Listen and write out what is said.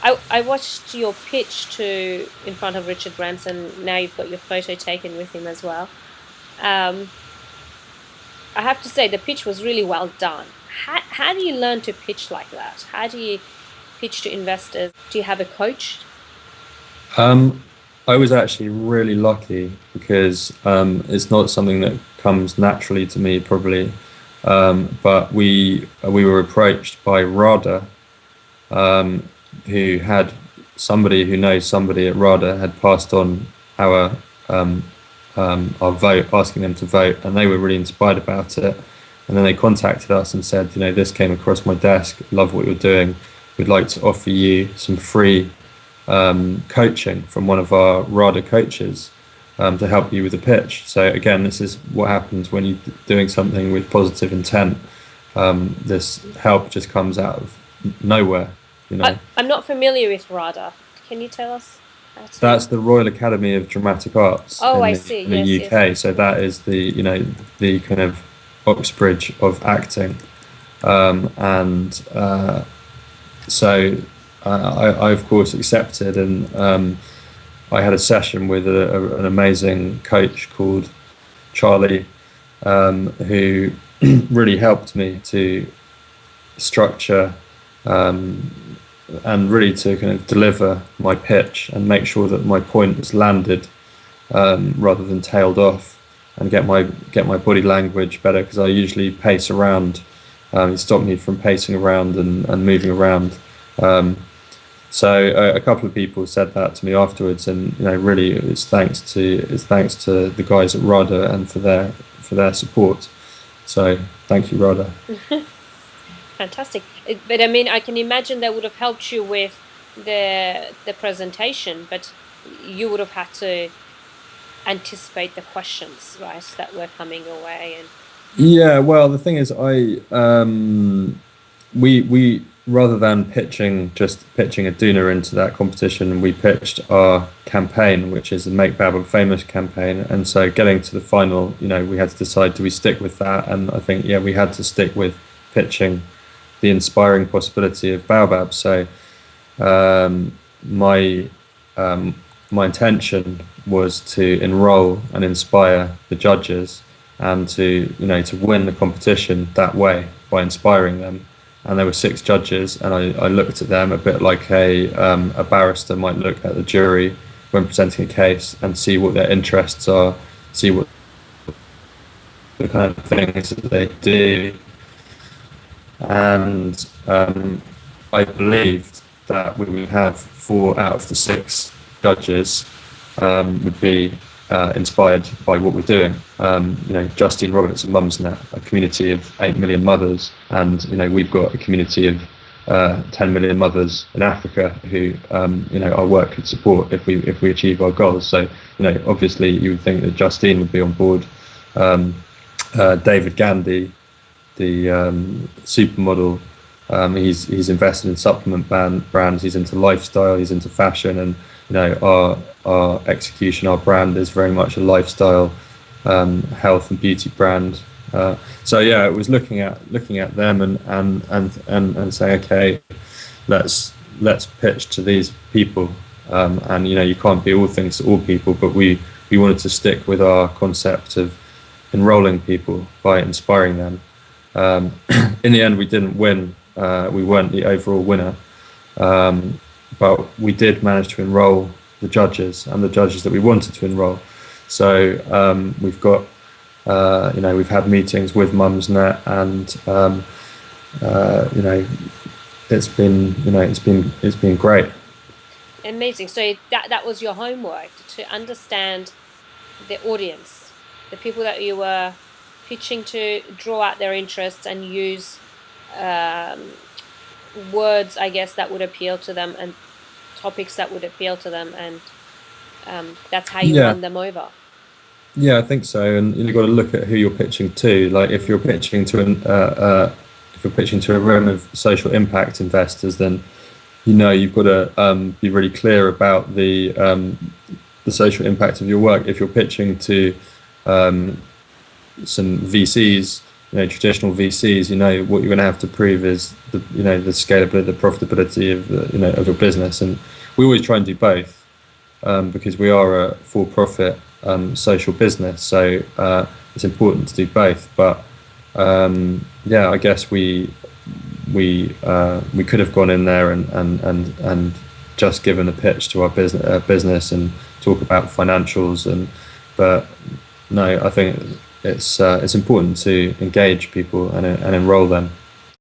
I watched your pitch to in front of Richard Branson. Now you've got your photo taken with him as well. Um, I have to say the pitch was really well done. How do you learn to pitch like that? How do you pitch to investors? Do you have a coach? Um, I was actually really lucky because it's not something that comes naturally to me, probably. But we were approached by RADA, um, who had somebody who knows somebody at RADA had passed on our um, our vote, asking them to vote, and they were really inspired about it. And then they contacted us and said, this came across my desk. Love what you're doing. We'd like to offer you some free coaching from one of our RADA coaches to help you with the pitch. So again, this is what happens when you're doing something with positive intent. This help just comes out of nowhere, you know. I'm not familiar with RADA. Can you tell us how to? That's the Royal Academy of Dramatic Arts Oh, I in see. the Yes, yes. UK. So that is the kind of Oxbridge of acting, and so I of course accepted, and I had a session with an amazing coach called Charlie, who really helped me to structure and really to kind of deliver my pitch and make sure that my point was landed rather than tailed off, and get my body language better, because I usually pace around. It stopped me from pacing around and moving around. Um, so a couple of people said that to me afterwards, and really it's thanks to the guys at RADA and for their support. So thank you, RADA. Fantastic. But I mean, I can imagine that would have helped you with the presentation, but you would have had to anticipate the questions, right, that were coming your way. And Yeah, well, the thing is, we rather than pitching Aduna into that competition, we pitched our campaign, which is the Make Babel Famous campaign. And so getting to the final, we had to decide, do we stick with that? And I think, yeah, we had to stick with pitching the inspiring possibility of Baobab. So my my intention was to enroll and inspire the judges, and to win the competition that way by inspiring them. And there were six judges, and I looked at them a bit like a barrister might look at the jury when presenting a case, and see what their interests are, see what the kind of things that they do. And I believed that we would have four out of the six judges would be inspired by what we're doing. Justine Roberts and Mumsnet, a community of 8 million mothers, and we've got a community of 10 million mothers in Africa who our work could support if we achieve our goals. So obviously you would think that Justine would be on board. David Gandy, the supermodel, he's invested in supplement brands. He's into lifestyle. He's into fashion, and our execution, our brand is very much a lifestyle, health and beauty brand. So yeah, it was looking at them and saying, okay, let's pitch to these people, and you can't be all things to all people, but we wanted to stick with our concept of enrolling people by inspiring them. In the end, we didn't win. We weren't the overall winner, but we did manage to enroll the judges, and the judges that we wanted to enroll. So we've got, we've had meetings with Mumsnet, and it's been great. amazing. So that was your homework, to understand the audience, the people that you were pitching to, draw out their interests, and use um, words, I guess, that would appeal to them, and topics that would appeal to them, and that's how you Yeah, won them over. yeah, I think so. And you've got to look at who you're pitching to. Like if you're pitching to a room of social impact investors, then you've got to be really clear about the social impact of your work. If you're pitching to some VCs, traditional VCs, what you're going to have to prove is the scalability, the profitability of of your business, and we always try and do both, because we are a for-profit social business, so it's important to do both. But yeah, I guess we could have gone in there and just given a pitch to our business and talk about financials, but no, I think it's important to engage people and enroll them.